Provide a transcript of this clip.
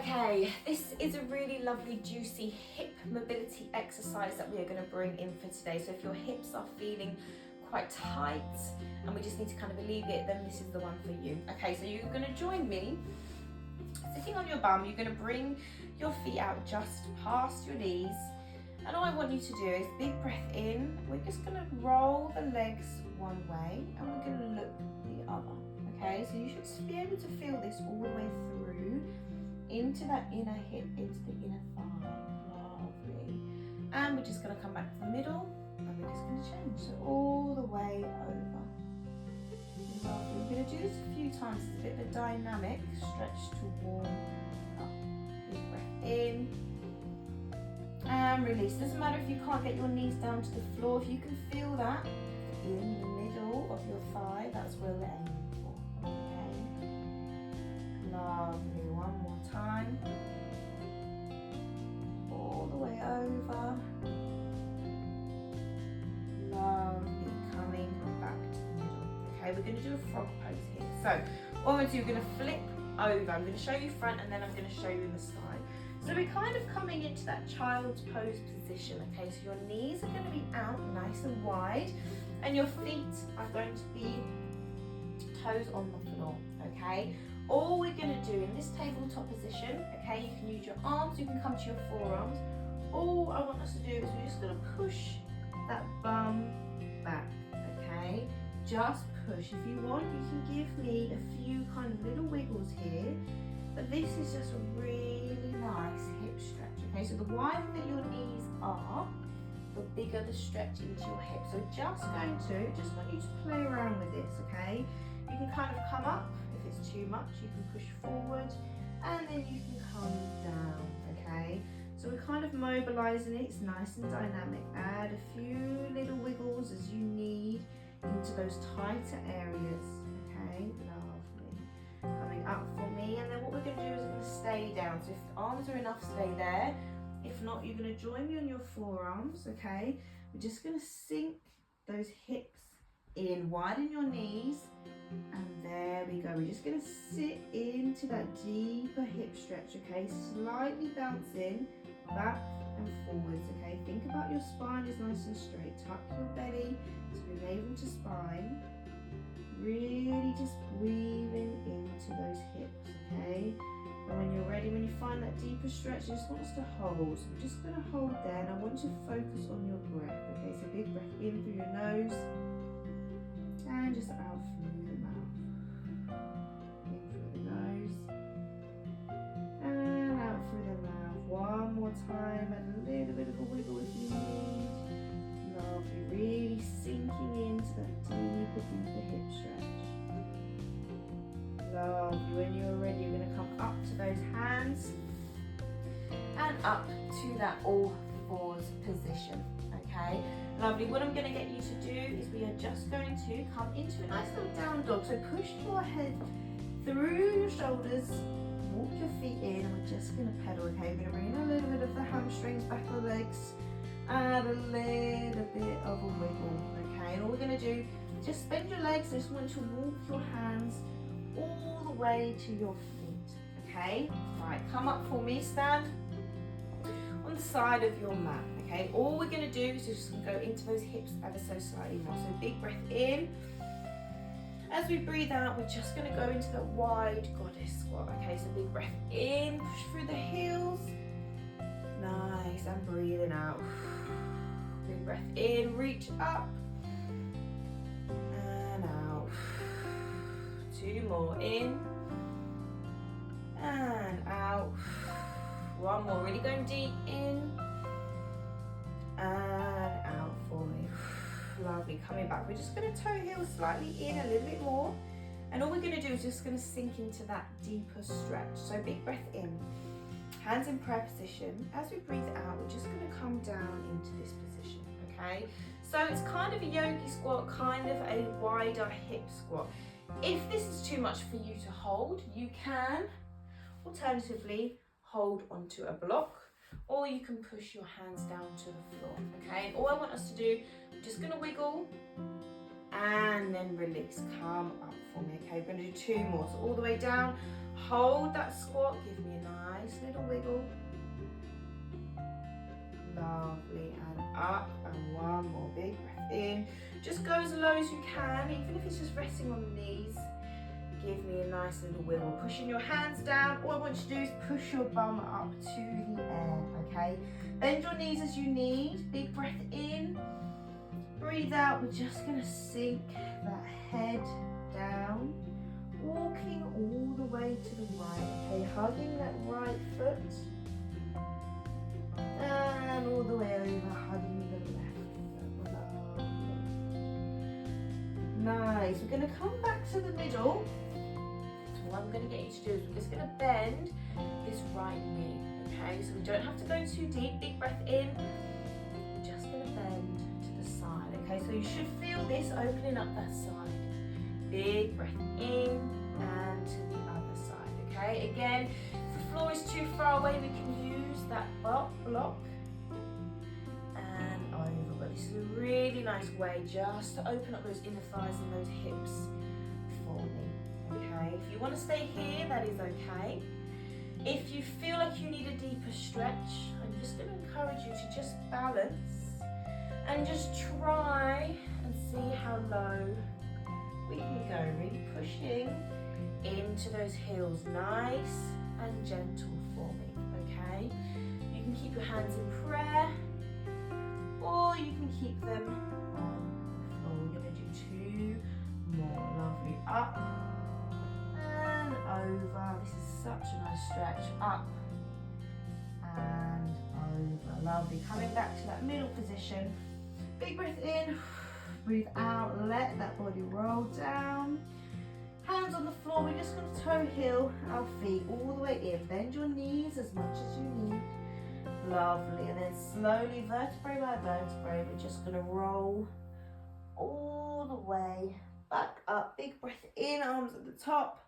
Okay, this is a really lovely juicy hip mobility exercise that we are going to bring in for today. So if your hips are feeling quite tight and we just need to kind of alleviate them, this is the one for you. Okay, so you're going to join me sitting on your bum. You're going to bring your feet out just past your knees, and all I want you to do is big breath in. We're just going to roll the legs one way and we're going to look the other. Okay, so you should be able to feel this all the way through into that inner hip, into the inner thigh. Lovely. And we're just going to come back to the middle and we're just going to change. So all the way over. Lovely. We're going to do this a few times. It's a bit of a dynamic stretch to warm up. Big breath in. And release. Doesn't matter if you can't get your knees down to the floor. If you can feel that in the middle of your thigh, that's where we're aiming for. Okay. Lovely. One more time. All the way over. Lovely. Coming back to the middle. Okay, we're going to do a frog pose here. So what I'm going to do, we're going to flip over. I'm going to show you front and then I'm going to show you in the side. So we're kind of coming into that child's pose position. Okay, so your knees are going to be out nice and wide and your feet are going to be toes on the floor. Okay, all we're going to do in this tabletop position, okay, you can use your arms, you can come to your forearms. All I want us to do is we're just going to push that bum back. Okay, just push. If you want, you can give me a few kind of little wiggles here, but this is just a really nice hip stretch. Okay, so the wider that your knees are, the bigger the stretch into your hips. So just want you to play around with this. Okay, you can kind of come up. If it's too much, you can push forward and then you can come down. Okay, so we're kind of mobilizing it. It's nice and dynamic. Add a few little wiggles as you need into those tighter areas. Okay, lovely. Coming up for me, and then what we're going to do is we're going to stay down. So if the arms are enough, stay there. If not, you're going to join me on your forearms. Okay, we're just going to sink those hips in, widen your knees, and there we go. We're just going to sit into that deeper hip stretch. Okay, slightly bouncing back and forwards. Okay, think about your spine is nice and straight. Tuck your belly to be navel to spine. Really just breathing into those hips. Okay, and when you're ready, when you find that deeper stretch, you just want us to hold. So we're just going to hold there, and I want you to focus on your breath. Okay, so big breath in through your nose and just out through the mouth. In through the nose and out through the mouth. One more time, add a little bit of a wiggle if you need. Lovely, really sinking into that deeper hip stretch. Lovely, when you're ready, you're going to come up to those hands and up to that all fours position. Okay, lovely. What I'm going to get you to do is we are just going to come into a nice little down dog. So push your head through your shoulders, walk your feet in, and we're just going to pedal. Okay, we're going to bring in a little bit of the hamstrings, back of the legs, add a little bit of a wiggle. Okay, and all we're going to do, just bend your legs. I just want you to walk your hands all the way to your feet. Okay, right, come up for me, stand on the side of your mat. Okay, all we're going to do is just go into those hips ever so slightly more. So big breath in. As we breathe out, we're just going to go into that wide goddess squat. Okay, so big breath in, push through the heels. Nice, and breathing out. Big breath in, reach up and out. Two more, in and out. One more, really going deep, in and out for me. Lovely, coming back. We're just going to toe heel slightly in a little bit more, and all we're going to do is just going to sink into that deeper stretch. So big breath in, hands in prayer position. As we breathe out, we're just going to come down into this position. Okay, so it's kind of a yogi squat, kind of a wider hip squat. If this is too much for you to hold, you can alternatively hold onto a block, or you can push your hands down to the floor. Okay, and all I want us to do, I'm just going to wiggle and then release. Come up for me. Okay, we're going to do two more. So all the way down, hold that squat, give me a nice Just go as low as you can, even if it's just resting on the knees. Give me a nice little wiggle. Pushing your hands down. All I want you to do is push your bum up to the air, okay? Bend your knees as you need. Big breath in. Breathe out. We're just gonna sink that head down. Walking all the way to the right, okay? Hugging that right foot. And all the way over, hugging the left foot. Nice. We're going to come back to the middle. So what I'm going to get you to do is we're just going to bend this right knee, okay? So we don't have to go too deep. Big breath in. We're just going to bend to the side, okay? So you should feel this opening up that side. Big breath in and to the other side, okay? Again, if the floor is too far away, we can use that block and over. But this is a really nice way just to open up those inner thighs and those hips for me, okay? If you want to stay here, that is okay. If you feel like you need a deeper stretch, I'm just going to encourage you to just balance and just try and see how low we can go, really pushing into those heels, nice and gentle for me, okay? You can keep your hands in prayer, or you can keep them on the floor. We're going to do two more. Lovely. Up and over. This is such a nice stretch. Up and over. Lovely. Coming back to that middle position. Big breath in. Breathe out. Let that body roll down. Hands on the floor. We're just going to toe heel our feet all the way in. Bend your knees as much as you need. Lovely. And then slowly, vertebrae by vertebrae, we're just going to roll all the way back up. Big breath in, arms at the top.